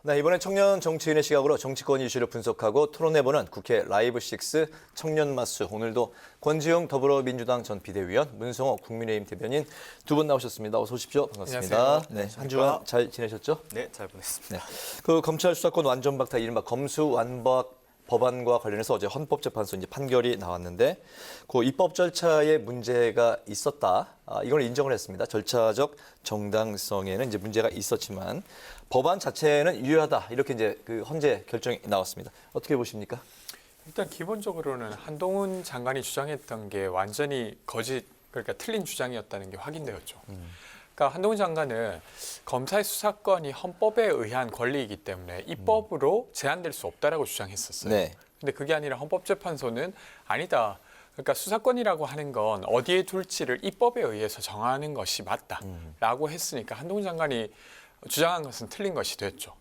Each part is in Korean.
네, 이번엔 청년 정치인의 시각으로 정치권 이슈를 분석하고 토론해보는 국회 라이브6 청년마수. 오늘도 권지웅 더불어민주당 전 비대위원, 문성호 국민의힘 대변인 두 분 나오셨습니다. 어서 오십시오. 반갑습니다. 안녕하세요. 네, 한 주간 잘 지내셨죠? 네, 잘 보냈습니다. 네, 그 검찰 수사권 완전박탈 이른바 검수완박 법안과 관련해서 어제 헌법재판소 이제 판결이 나왔는데 그 입법 절차에 문제가 있었다. 이걸 인정을 했습니다. 절차적 정당성에는 이제 문제가 있었지만 법안 자체는 유효하다. 이렇게 이제 그 헌재 결정이 나왔습니다. 어떻게 보십니까? 일단 기본적으로는 한동훈 장관이 주장했던 게 완전히 거짓, 그러니까 틀린 주장이었다는 게 확인되었죠. 그러니까 한동훈 장관은 검사의 수사권이 헌법에 의한 권리이기 때문에 입법으로 제한될 수 없다라고 주장했었어요. 네. 근데 그게 아니라 헌법재판소는 아니다. 그러니까 수사권이라고 하는 건 어디에 둘지를 입법에 의해서 정하는 것이 맞다라고 했으니까 한동훈 장관이 주장한 것은 틀린 것이 됐죠.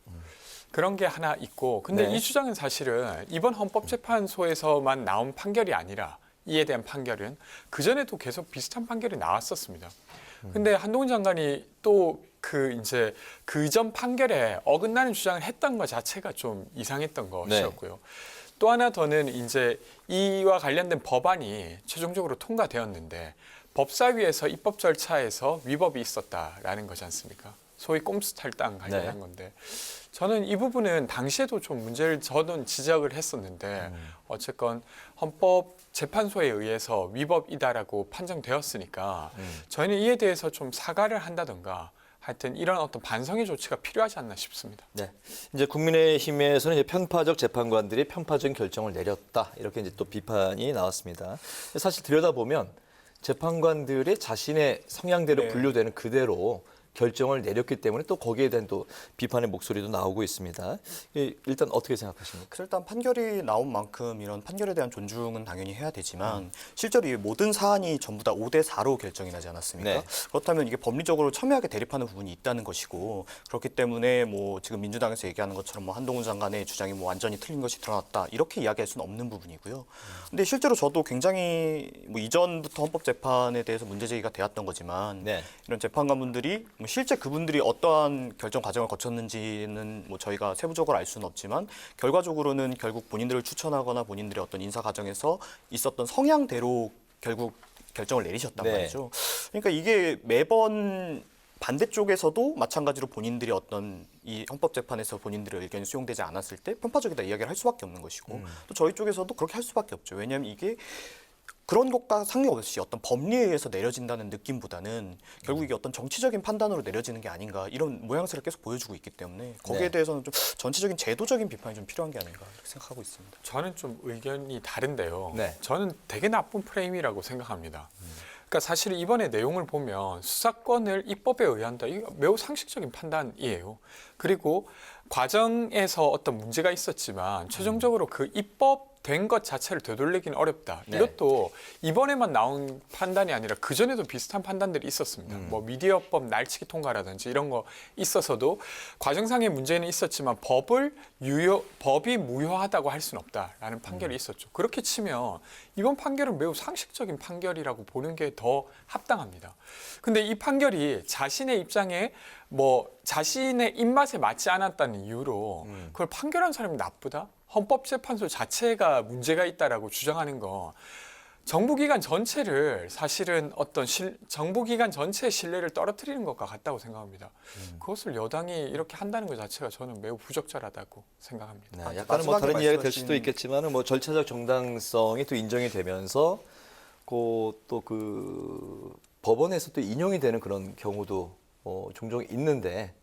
그런 게 하나 있고, 근데 네. 이 주장은 사실은 이번 헌법재판소에서만 나온 판결이 아니라 이에 대한 판결은 그전에도 계속 비슷한 판결이 나왔었습니다. 근데 한동훈 장관이 또 이제 그전 판결에 어긋나는 주장을 했던 것 자체가 좀 이상했던 것이었고요. 또 하나 더는 이제 이와 관련된 법안이 최종적으로 통과되었는데 법사위에서 입법 절차에서 위법이 있었다라는 거지 않습니까? 소위 꼼수 탈당 관련한 건데 저는 이 부분은 당시에도 좀 문제를 저는 지적을 했었는데 어쨌건 헌법재판소에 의해서 위법이다라고 판정되었으니까 저희는 이에 대해서 좀 사과를 한다든가 하여튼 이런 어떤 반성의 조치가 필요하지 않나 싶습니다. 네. 이제 국민의힘에서는 이제 편파적 재판관들이 편파적인 결정을 내렸다. 이렇게 이제 또 비판이 나왔습니다. 사실 들여다보면 재판관들이 자신의 성향대로 분류되는 그대로 결정을 내렸기 때문에 또 거기에 대한 또 비판의 목소리도 나오고 있습니다. 일단 어떻게 생각하십니까? 일단 판결이 나온 만큼 이런 판결에 대한 존중은 당연히 해야 되지만 실제로 이 모든 사안이 전부 다 5대4로 결정이 나지 않았습니까? 네. 그렇다면 이게 법리적으로 첨예하게 대립하는 부분이 있다는 것이고 그렇기 때문에 뭐 지금 민주당에서 얘기하는 것처럼 뭐 한동훈 장관의 주장이 뭐 완전히 틀린 것이 드러났다 이렇게 이야기할 수는 없는 부분이고요. 근데 실제로 저도 굉장히 뭐 이전부터 헌법재판에 대해서 문제제기가 되었던 거지만 이런 재판관분들이 뭐 실제 그분들이 어떠한 결정 과정을 거쳤는지는 뭐 저희가 세부적으로 알 수는 없지만 결과적으로는 결국 본인들을 추천하거나 본인들의 어떤 인사 과정에서 있었던 성향대로 결국 결정을 내리셨단 말이죠. 그러니까 이게 매번 반대쪽에서도 마찬가지로 본인들이 어떤 이 헌법재판에서 본인들의 의견이 수용되지 않았을 때 편파적이다 이야기를 할 수밖에 없는 것이고 또 저희 쪽에서도 그렇게 할 수밖에 없죠. 왜냐하면 이게 그런 것과 상관없이 어떤 법리에 의해서 내려진다는 느낌보다는 결국 이게 어떤 정치적인 판단으로 내려지는 게 아닌가 이런 모양새를 계속 보여주고 있기 때문에 거기에 대해서는 좀 전체적인 제도적인 비판이 좀 필요한 게 아닌가 이렇게 생각하고 있습니다. 저는 좀 의견이 다른데요. 네. 저는 되게 나쁜 프레임이라고 생각합니다. 그러니까 사실 이번에 내용을 보면 수사권을 입법에 의한다. 이거 매우 상식적인 판단이에요. 그리고 과정에서 어떤 문제가 있었지만 최종적으로 그 입법된 것 자체를 되돌리기는 어렵다. 이것도 이번에만 나온 판단이 아니라 그전에도 비슷한 판단들이 있었습니다. 뭐 미디어법 날치기 통과라든지 이런 거 있어서도 과정상의 문제는 있었지만 법이 무효하다고 할 수는 없다라는 판결이 있었죠. 그렇게 치면 이번 판결은 매우 상식적인 판결이라고 보는 게 더 합당합니다. 근데 이 판결이 자신의 입장에 뭐 자신의 입맛에 맞지 않았다는 이유로 그걸 판결한 사람이 나쁘다? 헌법재판소 자체가 문제가 있다라고 주장하는 거 정부기관 전체를 사실은 어떤 정부기관 전체의 신뢰를 떨어뜨리는 것과 같다고 생각합니다. 그것을 여당이 이렇게 한다는 것 자체가 저는 매우 부적절하다고 생각합니다. 약간은 뭐 다른 이야기가 될 말씀하신- 수도 있겠지만은 뭐 절차적 정당성이 또 인정이 되면서 또 그 법원에서 또 인용이 되는 그런 경우도 종종 있는데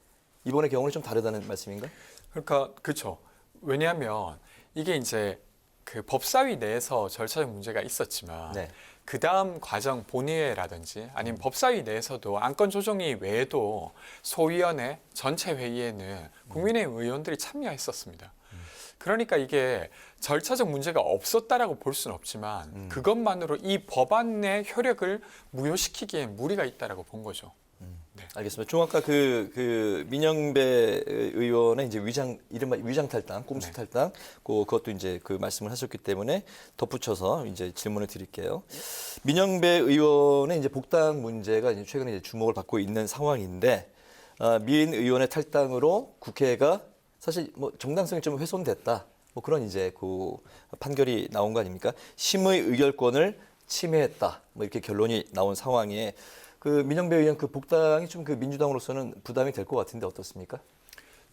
이번의 경우는 좀 다르다는 말씀인가요? 그러니까 그렇죠. 왜냐하면 이게 이제 그 법사위 내에서 절차적 문제가 있었지만 그 다음 과정 본회의라든지 아니면 법사위 내에서도 안건 조정위 외에도 소위원회 전체 회의에는 국민의힘 의원들이 참여했었습니다. 그러니까 이게 절차적 문제가 없었다라고 볼 수는 없지만 그것만으로 이 법안의 효력을 무효시키기에 무리가 있다라고 본 거죠. 알겠습니다. 좀 아까 그 민영배 의원의 이제 이른바 위장 탈당, 꼼수 탈당, 그것도 이제 그 말씀을 하셨기 때문에 덧붙여서 이제 질문을 드릴게요. 민영배 의원의 이제 복당 문제가 이제 최근에 이제 주목을 받고 있는 상황인데, 민 의원의 탈당으로 국회가 사실 뭐 정당성이 좀 훼손됐다. 뭐 그런 이제 그 판결이 나온 거 아닙니까? 심의 의결권을 침해했다. 뭐 이렇게 결론이 나온 상황에 그 민영배 의원 그 복당이 좀 그 민주당으로서는 부담이 될 것 같은데 어떻습니까?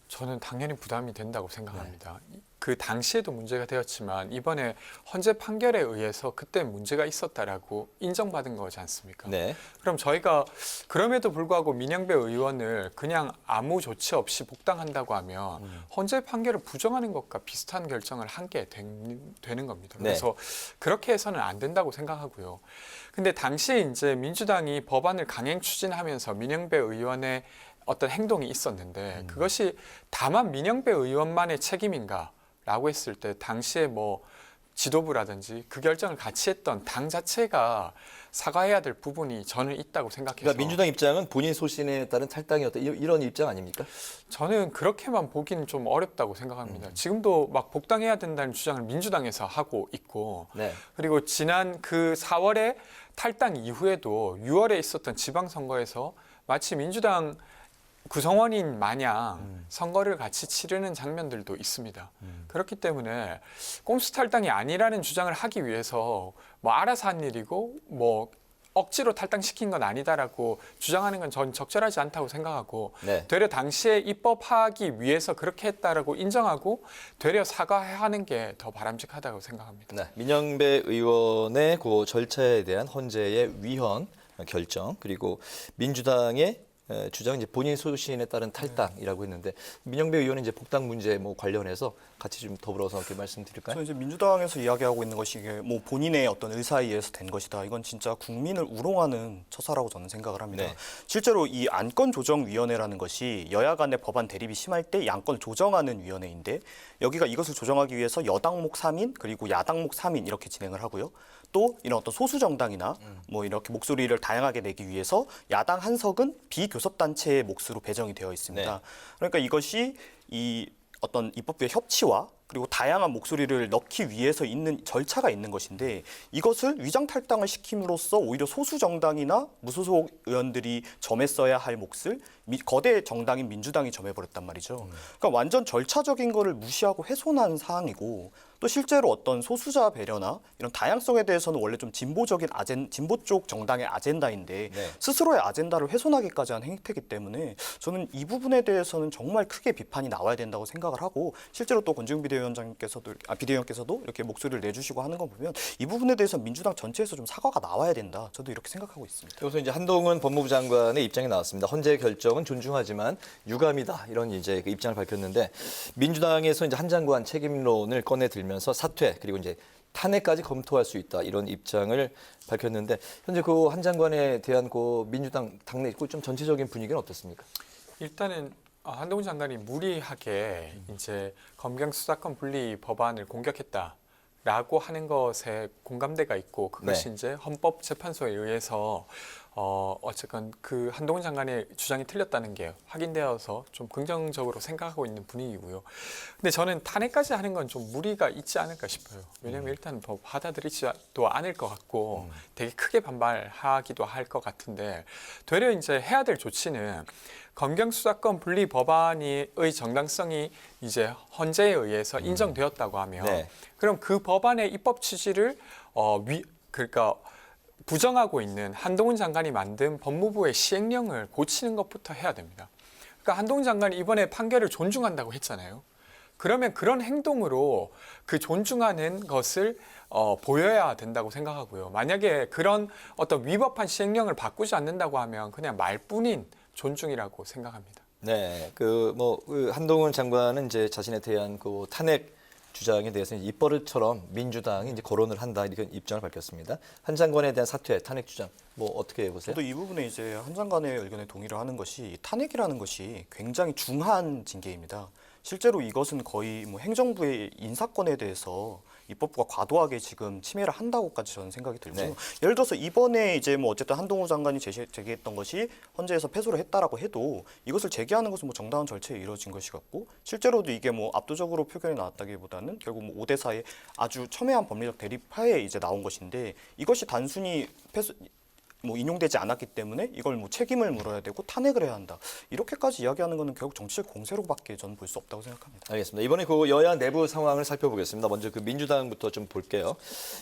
저는 당연히 부담이 된다고 생각합니다. 그 당시에도 문제가 되었지만 이번에 헌재 판결에 의해서 그때 문제가 있었다라고 인정받은 거지 않습니까? 네. 그럼 저희가 그럼에도 불구하고 민영배 의원을 그냥 아무 조치 없이 복당한다고 하면 헌재 판결을 부정하는 것과 비슷한 결정을 한 게 되는 겁니다. 네. 그래서 그렇게 해서는 안 된다고 생각하고요. 근데 당시에 이제 민주당이 법안을 강행 추진하면서 민영배 의원의 어떤 행동이 있었는데 그것이 다만 민영배 의원만의 책임인가라고 했을 때 당시에 뭐 지도부라든지 그 결정을 같이 했던 당 자체가 사과해야 될 부분이 저는 있다고 생각해서 그러니까 민주당 입장은 본인 소신에 따른 탈당이었다. 이런 입장 아닙니까? 저는 그렇게만 보기는 좀 어렵다고 생각합니다. 지금도 막 복당해야 된다는 주장을 민주당에서 하고 있고 네. 그리고 지난 그 4월에 탈당 이후에도 6월에 있었던 지방선거에서 마치 민주당 구성원인 마냥 선거를 같이 치르는 장면들도 있습니다. 그렇기 때문에 꼼수 탈당이 아니라는 주장을 하기 위해서 뭐 알아서 한 일이고 뭐 억지로 탈당시킨 건 아니다라고 주장하는 건 전 적절하지 않다고 생각하고 네. 되려 당시에 입법하기 위해서 그렇게 했다라고 인정하고 되려 사과하는 게 더 바람직하다고 생각합니다. 네. 민영배 의원의 그 절차에 대한 헌재의 위헌 결정 그리고 민주당의 주장은 이제 본인 소신에 따른 탈당이라고 했는데 민영배 의원은 이제 복당 문제 뭐 관련해서 같이 좀 더불어서 이렇게 말씀드릴까요? 저는 이제 민주당에서 이야기하고 있는 것이 이게 뭐 본인의 어떤 의사에 의해서 된 것이다. 이건 진짜 국민을 우롱하는 처사라고 저는 생각을 합니다. 네. 실제로 이 안건조정위원회라는 것이 여야 간의 법안 대립이 심할 때 양권을 조정하는 위원회인데 여기가 이것을 조정하기 위해서 여당목 3인 그리고 야당목 3인 이렇게 진행을 하고요. 또 이런 어떤 소수 정당이나 뭐 이렇게 목소리를 다양하게 내기 위해서 야당 한 석은 비교섭단체의 몫으로 배정이 되어 있습니다. 네. 그러니까 이것이 이 어떤 입법부의 협치와 그리고 다양한 목소리를 넣기 위해서 있는 절차가 있는 것인데 이것을 위장 탈당을 시킴으로써 오히려 소수 정당이나 무소속 의원들이 점했어야 할 몫을 거대 정당인 민주당이 점해버렸단 말이죠. 그러니까 완전 절차적인 거를 무시하고 훼손한 사항이고 또 실제로 어떤 소수자 배려나 이런 다양성에 대해서는 원래 좀 진보적인 진보 쪽 정당의 아젠다인데 네. 스스로의 아젠다를 훼손하기까지 한 행태이기 때문에 저는 이 부분에 대해서는 정말 크게 비판이 나와야 된다고 생각을 하고 실제로 또 권지웅 비대위원께서도 이렇게 목소리를 내주시고 하는 거 보면 이 부분에 대해서 민주당 전체에서 좀 사과가 나와야 된다. 저도 이렇게 생각하고 있습니다. 여기서 이제 한동훈 법무부 장관의 입장이 나왔습니다. 헌재 결정은 존중하지만 유감이다 이런 이제 그 입장을 밝혔는데 민주당에서 이제 한 장관 책임론을 꺼내 들면서 사퇴 그리고 이제 탄핵까지 검토할 수 있다 이런 입장을 밝혔는데 현재 그 한 장관에 대한 그 민주당 당내 좀 전체적인 분위기는 어떻습니까? 일단은 한동훈 장관이 무리하게 이제 검경 수사권 분리 법안을 공격했다라고 하는 것에 공감대가 있고 그것이 네. 이제 헌법재판소에 의해서 어쨌건 그 한동훈 장관의 주장이 틀렸다는 게 확인되어서 좀 긍정적으로 생각하고 있는 분위기고요. 근데 저는 탄핵까지 하는 건 좀 무리가 있지 않을까 싶어요. 왜냐하면 일단 더 받아들이지도 않을 것 같고 되게 크게 반발하기도 할 것 같은데 되려 이제 해야 될 조치는 검경 수사권 분리 법안의 정당성이 이제 헌재에 의해서 인정되었다고 하면 네. 그럼 그 법안의 입법 취지를 그러니까 부정하고 있는 한동훈 장관이 만든 법무부의 시행령을 고치는 것부터 해야 됩니다. 그러니까 한동훈 장관이 이번에 판결을 존중한다고 했잖아요. 그러면 그런 행동으로 그 존중하는 것을 보여야 된다고 생각하고요. 만약에 그런 어떤 위법한 시행령을 바꾸지 않는다고 하면 그냥 말뿐인 존중이라고 생각합니다. 네, 그 한동훈 장관은 이제 자신에 대한 그 탄핵 주장에 대해서 입버릇처럼 민주당이 이제 거론을 한다 이렇게 입장을 밝혔습니다. 한 장관에 대한 사퇴, 탄핵 주장 뭐 어떻게 보세요? 저도 이 부분에 이제 한 장관의 의견에 동의를 하는 것이 탄핵이라는 것이 굉장히 중한 징계입니다. 실제로 이것은 거의 뭐 행정부의 인사권에 대해서 입법부가 과도하게 지금 침해를 한다고까지 저는 생각이 들고요. 네. 예를 들어서 이번에 이제 뭐 어쨌든 한동훈 장관이 제기했던 것이 헌재에서 패소를 했다라고 해도 이것을 제기하는 것은 뭐 정당한 절차에 이루어진 것이 같고 실제로도 이게 뭐 압도적으로 표결이 나왔다기보다는 결국 뭐 5대 4의 아주 첨예한 법리적 대립하에 이제 나온 것인데 이것이 단순히 뭐 인용되지 않았기 때문에 이걸 뭐 책임을 물어야 되고 탄핵을 해야 한다. 이렇게까지 이야기하는 것은 결국 정치적 공세로밖에 저는 볼 수 없다고 생각합니다. 알겠습니다. 이번에 그 여야 내부 상황을 살펴보겠습니다. 먼저 그 민주당부터 좀 볼게요.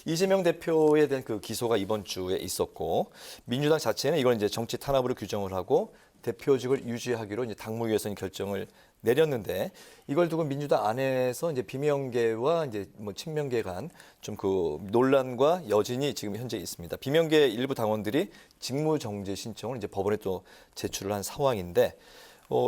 이재명 대표에 대한 그 기소가 이번 주에 있었고 민주당 자체는 이걸 이제 정치 탄압으로 규정을 하고 대표직을 유지하기로 이제 당무위에서 결정을 내렸는데 이걸 두고 민주당 안에서 이제 비명계와 이제 뭐 친명계 간 좀 그 논란과 여진이 지금 현재 있습니다. 비명계 일부 당원들이 직무정지 신청을 이제 법원에 또 제출을 한 상황인데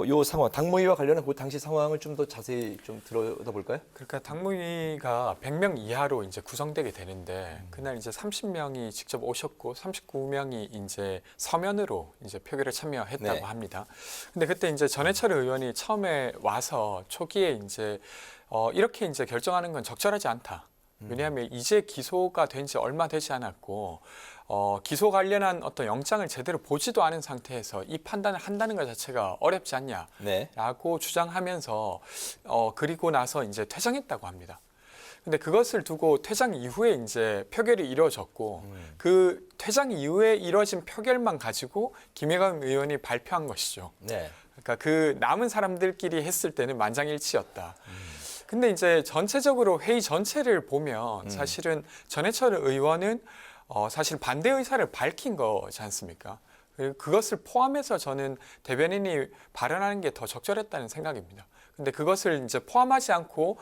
요 상황 당무위와 관련한 그 당시 상황을 좀 더 자세히 좀 들여다볼까요? 그러니까 당무위가 100명 이하로 이제 구성되게 되는데 그날 이제 30명이 직접 오셨고 39명이 이제 서면으로 이제 표결에 참여했다고 네. 합니다. 근데 그때 이제 전해철 의원이 처음에 와서 초기에 이제 이렇게 이제 결정하는 건 적절하지 않다. 왜냐하면 이제 기소가 된 지 얼마 되지 않았고 기소 관련한 어떤 영장을 제대로 보지도 않은 상태에서 이 판단을 한다는 것 자체가 어렵지 않냐라고 네. 주장하면서 그리고 나서 이제 퇴장했다고 합니다. 근데 그것을 두고 퇴장 이후에 이제 표결이 이루어졌고 그 퇴장 이후에 이루어진 표결만 가지고 김혜경 의원이 발표한 것이죠. 네. 그러니까 그 남은 사람들끼리 했을 때는 만장일치였다. 근데 이제 전체적으로 회의 전체를 보면 사실은 전해철 의원은 사실 반대 의사를 밝힌 거지 않습니까? 그리고 그것을 포함해서 저는 대변인이 발언하는 게 더 적절했다는 생각입니다. 근데 그것을 이제 포함하지 않고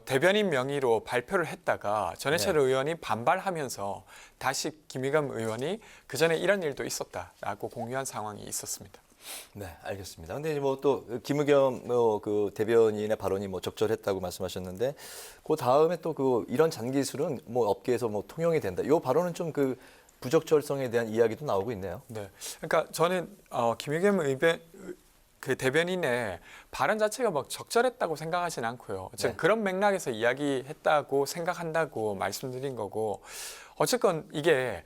대변인 명의로 발표를 했다가 전해철 네. 의원이 반발하면서 다시 김의겸 의원이 그 전에 이런 일도 있었다라고 공유한 상황이 있었습니다. 네, 알겠습니다. 근데 뭐 또 김의겸 그 대변인의 발언이 뭐 적절했다고 말씀하셨는데 그 다음에 또 그 이런 잔기술은 뭐 업계에서 뭐 통용이 된다. 이 발언은 좀 그 부적절성에 대한 이야기도 나오고 있네요. 네, 그러니까 저는 김의겸 그 대변인의 발언 자체가 막 적절했다고 생각하진 않고요. 어쨌든 네. 그런 맥락에서 이야기했다고 생각한다고 말씀드린 거고, 어쨌건 이게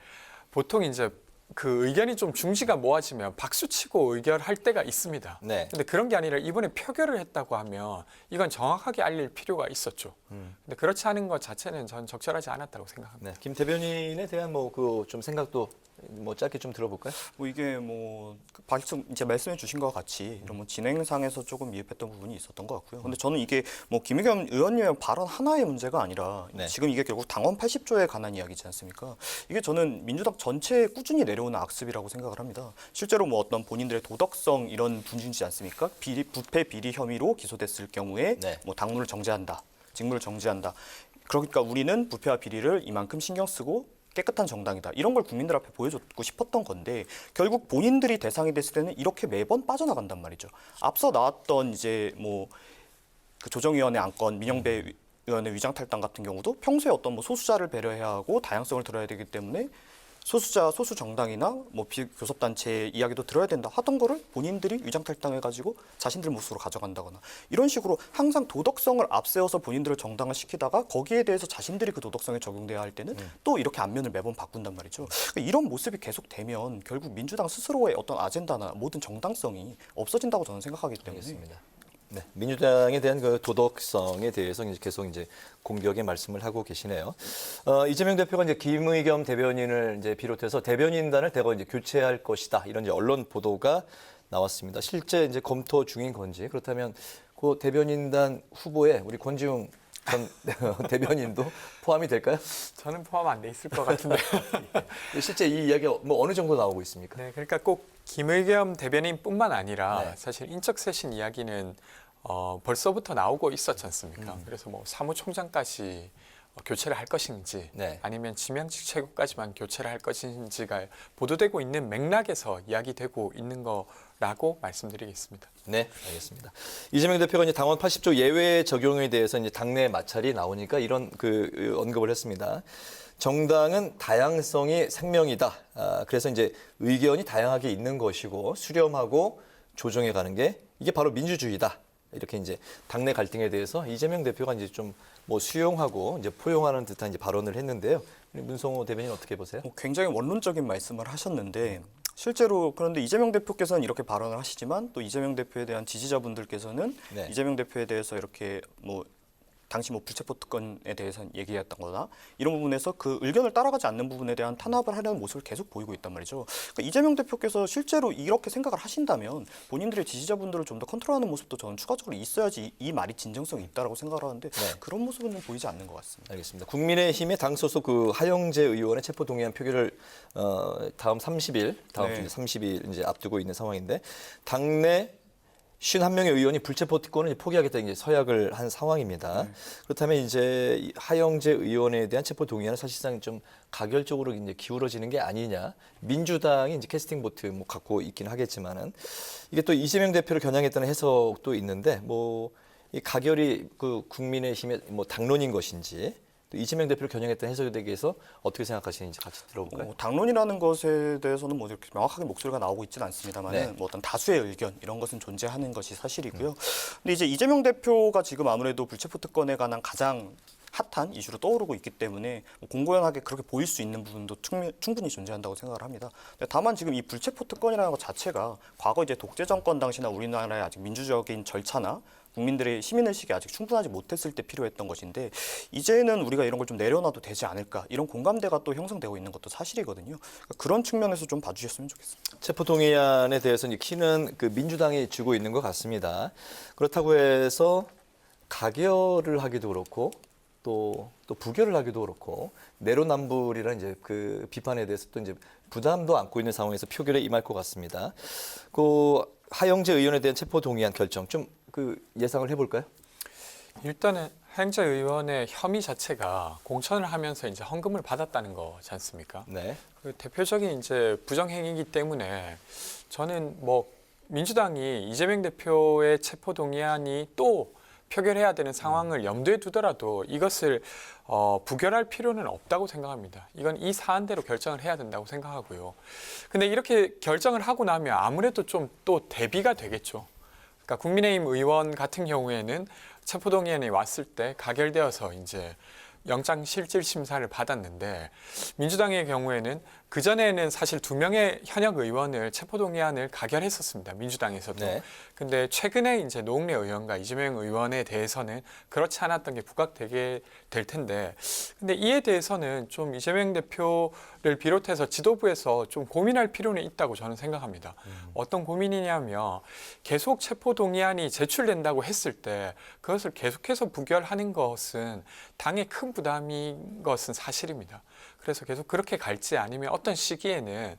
보통 이제 그 의견이 좀 중지가 모아지면 박수치고 의결할 때가 있습니다. 네. 근데 그런 게 아니라 이번에 표결을 했다고 하면 이건 정확하게 알릴 필요가 있었죠. 근데 그렇지 않은 것 자체는 전 적절하지 않았다고 생각합니다. 네, 김 대변인에 대한 뭐 그 좀 생각도 뭐 짧게 좀 들어볼까요? 뭐 이게 뭐 이제 말씀해 주신 것과 같이 이런 뭐 진행상에서 조금 미흡했던 부분이 있었던 것 같고요. 근데 저는 이게 뭐 김의겸 의원님의 발언 하나의 문제가 아니라 네. 지금 이게 결국 당원 80조에 관한 이야기지 않습니까? 이게 저는 민주당 전체에 꾸준히 내려오는 악습이라고 생각을 합니다. 실제로 뭐 어떤 본인들의 도덕성 이런 분진지 않습니까? 부패 비리 혐의로 기소됐을 경우에 네. 뭐 당무를 정지한다, 직무를 정지한다. 그러니까 우리는 부패와 비리를 이만큼 신경 쓰고 깨끗한 정당이다. 이런 걸 국민들 앞에 보여줬고 싶었던 건데 결국 본인들이 대상이 됐을 때는 이렇게 매번 빠져나간단 말이죠. 앞서 나왔던 이제 뭐 그 조정위원회 안건 민영배 의원의 위장탈당 같은 경우도 평소에 어떤 뭐 소수자를 배려해야 하고 다양성을 들어야 되기 때문에 소수자, 소수 정당이나 뭐 비교섭단체 이야기도 들어야 된다 하던 거를 본인들이 위장탈당해가지고 자신들 몫으로 가져간다거나 이런 식으로 항상 도덕성을 앞세워서 본인들을 정당화 시키다가 거기에 대해서 자신들이 그 도덕성에 적용돼야 할 때는 또 이렇게 안면을 매번 바꾼단 말이죠. 그러니까 이런 모습이 계속되면 결국 민주당 스스로의 어떤 아젠다나 모든 정당성이 없어진다고 저는 생각하기 때문에 알겠습니다. 네, 민주당에 대한 그 도덕성에 대해서 이제 계속 이제 공격의 말씀을 하고 계시네요. 이재명 대표가 이제 김의겸 대변인을 이제 비롯해서 대변인단을 대거 이제 교체할 것이다 이런 이제 언론 보도가 나왔습니다. 실제 이제 검토 중인 건지 그렇다면 그 대변인단 후보에 우리 권지웅 전 대변인도 포함이 될까요? 저는 포함 안 돼 있을 것 같은데. 실제 이 이야기가 뭐 어느 정도 나오고 있습니까? 네, 그러니까 꼭 김의겸 대변인뿐만 아니라 네. 사실 인적 쇄신 이야기는 벌써부터 나오고 있었지 않습니까? 그래서 뭐 사무총장까지 교체를 할 것인지 네. 아니면 지명직 최고까지만 교체를 할 것인지가 보도되고 있는 맥락에서 이야기되고 있는 거라고 말씀드리겠습니다. 네, 알겠습니다. 이재명 대표가 이제 당원 80조 예외 적용에 대해서 이제 당내 마찰이 나오니까 이런 그 언급을 했습니다. 정당은 다양성이 생명이다. 그래서 이제 의견이 다양하게 있는 것이고 수렴하고 조정해 가는 게 이게 바로 민주주의다. 이렇게 이제 당내 갈등에 대해서 이재명 대표가 이제 좀 뭐 수용하고 이제 포용하는 듯한 이제 발언을 했는데요. 문성호 대변인 어떻게 보세요? 굉장히 원론적인 말씀을 하셨는데 실제로 그런데 이재명 대표께서는 이렇게 발언을 하시지만 또 이재명 대표에 대한 지지자분들께서는 네. 이재명 대표에 대해서 이렇게 뭐 당시 뭐 불체포 특권에 대해서 얘기했던거나 이런 부분에서 그 의견을 따라가지 않는 부분에 대한 탄압을 하려는 모습을 계속 보이고 있단 말이죠. 그러니까 이재명 대표께서 실제로 이렇게 생각을 하신다면 본인들의 지지자분들을 좀 더 컨트롤하는 모습도 저는 추가적으로 있어야지 이 말이 진정성이 있다라고 생각을 하는데 그런 모습은 좀 보이지 않는 것 같습니다. 알겠습니다. 국민의힘의 당 소속 그 하영재 의원의 체포 동의안 표결을 다음 30일, 다음 주 30일 이제 앞두고 있는 상황인데 당내 51명의 의원이 불체포 특권을 포기하겠다 이제 서약을 한 상황입니다. 그렇다면 이제 하영재 의원에 대한 체포 동의안은 사실상 좀 가결적으로 이제 기울어지는 게 아니냐. 민주당이 이제 캐스팅 보트 뭐 갖고 있긴 하겠지만은 이게 또 이재명 대표를 겨냥했다는 해석도 있는데 뭐 이 가결이 그 국민의힘의 뭐 당론인 것인지 또 이재명 대표를 겨냥했다는 해석에 대해서 어떻게 생각하시는지 같이 들어볼까요? 당론이라는 것에 대해서는 뭐 이렇게 명확하게 목소리가 나오고 있지는 않습니다만 네. 뭐 어떤 다수의 의견 이런 것은 존재하는 것이 사실이고요. 근데 이제 이재명 대표가 지금 아무래도 불체포 특권에 관한 가장 핫한 이슈로 떠오르고 있기 때문에 뭐 공고연하게 그렇게 보일 수 있는 부분도 충분히 존재한다고 생각을 합니다. 다만 지금 이 불체포 특권이라는 것 자체가 과거 이제 독재 정권 당시나 우리나라의 아직 민주적인 절차나 국민들의 시민의식이 아직 충분하지 못했을 때 필요했던 것인데 이제는 우리가 이런 걸 좀 내려놔도 되지 않을까 이런 공감대가 또 형성되고 있는 것도 사실이거든요. 그러니까 그런 측면에서 좀 봐주셨으면 좋겠습니다. 체포 동의안에 대해서 이제 키는 그 민주당이 쥐고 있는 것 같습니다. 그렇다고 해서 가결을 하기도 그렇고 또 부결을 하기도 그렇고 내로남불이라는 이제 그 비판에 대해서 또 이제 부담도 안고 있는 상황에서 표결에 임할 것 같습니다. 그 하영재 의원에 대한 체포 동의안 결정 좀 그 예상을 해볼까요? 일단은 하영재 의원의 혐의 자체가 공천을 하면서 이제 헌금을 받았다는 거지 않습니까? 네. 그 대표적인 이제 부정행위이기 때문에 저는 뭐 민주당이 이재명 대표의 체포 동의안이 또 표결해야 되는 상황을 염두에 두더라도 이것을 부결할 필요는 없다고 생각합니다. 이건 이 사안대로 결정을 해야 된다고 생각하고요. 근데 이렇게 결정을 하고 나면 아무래도 좀 또 대비가 되겠죠. 그러니까 국민의힘 의원 같은 경우에는 체포동의안이 왔을 때 가결되어서 이제 영장 실질 심사를 받았는데 민주당의 경우에는 그 전에는 사실 2명의 현역 의원을 체포동의안을 가결했었습니다. 민주당에서도. 네. 근데 최근에 이제 노웅래 의원과 이재명 의원에 대해서는 그렇지 않았던 게 부각되게 될 텐데, 근데 이에 대해서는 좀 이재명 대표를 비롯해서 지도부에서 좀 고민할 필요는 있다고 저는 생각합니다. 어떤 고민이냐면 계속 체포동의안이 제출된다고 했을 때 그것을 계속해서 부결하는 것은 당에 큰 부담인 것은 사실입니다. 그래서 계속 그렇게 갈지 아니면 어떤 시기에는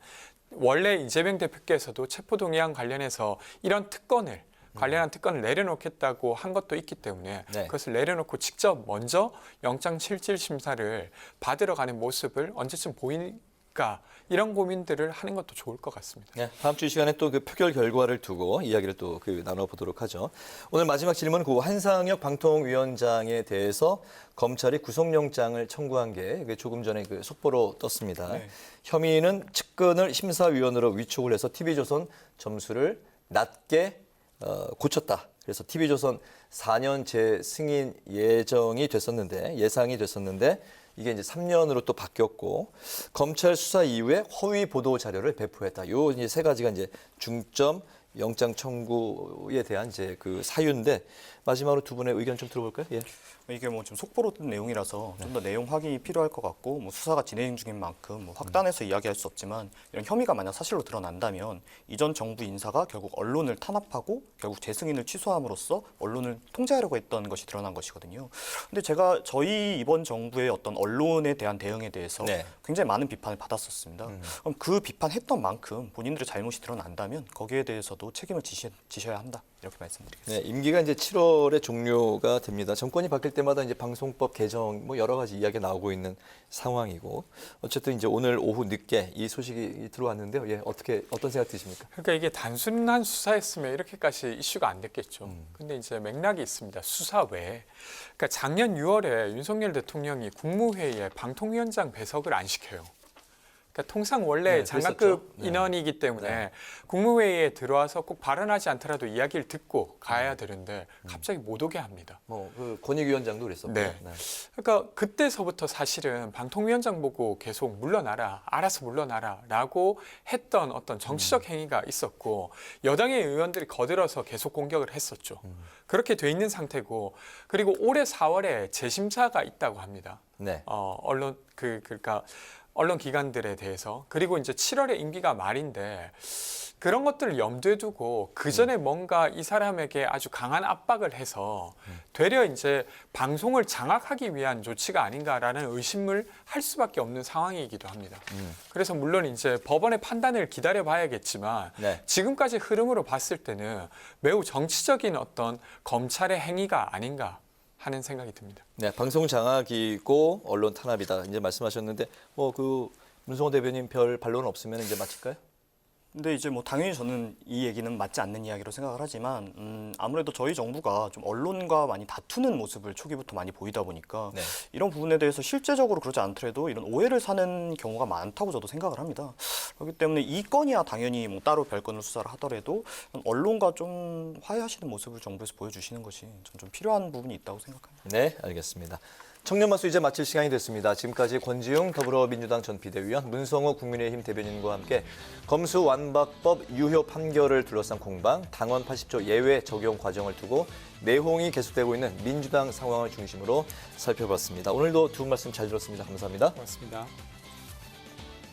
원래 이재명 대표께서도 체포동의안 관련해서 이런 특권을 관련한 특권을 내려놓겠다고 한 것도 있기 때문에 네. 그것을 내려놓고 직접 먼저 영장 실질 심사를 받으러 가는 모습을 언제쯤 보일까 이런 고민들을 하는 것도 좋을 것 같습니다. 네, 다음 주 이 시간에 또 그 표결 결과를 두고 이야기를 또 그 나눠보도록 하죠. 오늘 마지막 질문 그 한상혁 방통위원장에 대해서 검찰이 구속영장을 청구한 게 조금 전에 그 속보로 떴습니다. 네. 혐의는 측근을 심사위원으로 위촉을 해서 TV조선 점수를 낮게 고쳤다. 그래서 TV조선 4년 재승인 예상이 됐었는데 이게 이제 3년으로 또 바뀌었고 검찰 수사 이후에 허위 보도 자료를 배포했다. 요 이제 세 가지가 이제 중점 영장 청구에 대한 이제 그 사유인데 마지막으로 두 분의 의견 좀 들어볼까요? 예. 이게 뭐 좀 속보로 뜬 내용이라서 좀 더 내용 확인이 필요할 것 같고 뭐 수사가 진행 중인 만큼 뭐 확단해서 이야기할 수 없지만 이런 혐의가 만약 사실로 드러난다면 이전 정부 인사가 결국 언론을 탄압하고 결국 재승인을 취소함으로써 언론을 통제하려고 했던 것이 드러난 것이거든요. 근데 제가 저희 이번 정부의 어떤 언론에 대한 대응에 대해서 네. 굉장히 많은 비판을 받았었습니다. 그럼 그 비판했던 만큼 본인들의 잘못이 드러난다면 거기에 대해서도 책임을 지셔야 한다. 이렇게 말씀드리겠습니다. 네, 임기가 이제 7월에 종료가 됩니다. 정권이 바뀔 때마다 이제 방송법 개정 뭐 여러 가지 이야기가 나오고 있는 상황이고 어쨌든 이제 오늘 오후 늦게 이 소식이 들어왔는데요. 예, 어떤 생각 드십니까? 그러니까 이게 단순한 수사였으면 이렇게까지 이슈가 안 됐겠죠. 근데 이제 맥락이 있습니다. 수사 외에. 그러니까 작년 6월에 윤석열 대통령이 국무회의에 방통위원장 배석을 안 시켜요. 그러니까 그러니까 통상 원래 네, 장관급 그랬었죠. 네. 인원이기 때문에 네. 국무회의에 들어와서 꼭 발언하지 않더라도 이야기를 듣고 가야 되는데 갑자기 못 오게 합니다. 그 권익위원장도 그랬었고. 네. 그러니까 그때서부터 사실은 방통위원장 보고 계속 물러나라, 알아서 물러나라라고 했던 어떤 정치적 행위가 있었고 여당의 의원들이 거들어서 계속 공격을 했었죠. 그렇게 돼 있는 상태고 그리고 올해 4월에 재심사가 있다고 합니다. 네. 언론 그러니까 언론 기관들에 대해서 그리고 이제 7월에 임기가 말인데 그런 것들을 염두에 두고 그 전에 뭔가 이 사람에게 아주 강한 압박을 해서 되려 이제 방송을 장악하기 위한 조치가 아닌가라는 의심을 할 수밖에 없는 상황이기도 합니다. 그래서 물론 이제 법원의 판단을 기다려 봐야겠지만 네. 지금까지 흐름으로 봤을 때는 매우 정치적인 어떤 검찰의 행위가 아닌가 하는 생각이 듭니다. 네, 방송 장악이고 언론 탄압이다. 이제 말씀하셨는데 문성호 대변인 별 반론 없으면 이제 마칠까요? 근데 이제 뭐 당연히 저는 이 얘기는 맞지 않는 이야기로 생각을 하지만 아무래도 저희 정부가 좀 언론과 많이 다투는 모습을 초기부터 많이 보이다 보니까 네. 이런 부분에 대해서 실제적으로 그러지 않더라도 이런 오해를 사는 경우가 많다고 저도 생각을 합니다. 그렇기 때문에 이 건이야 당연히 뭐 따로 별건을 수사를 하더라도 언론과 좀 화해하시는 모습을 정부에서 보여주시는 것이 좀 필요한 부분이 있다고 생각합니다. 네, 알겠습니다. 청년마수 이제 마칠 시간이 됐습니다. 지금까지 권지웅 더불어민주당 전 비대위원, 문성호 국민의힘 대변인과 함께 검수완박법 유효 판결을 둘러싼 공방, 당원 80조 예외 적용 과정을 두고 내홍이 계속되고 있는 민주당 상황을 중심으로 살펴봤습니다. 오늘도 두 분 말씀 잘 들었습니다. 감사합니다. 고맙습니다.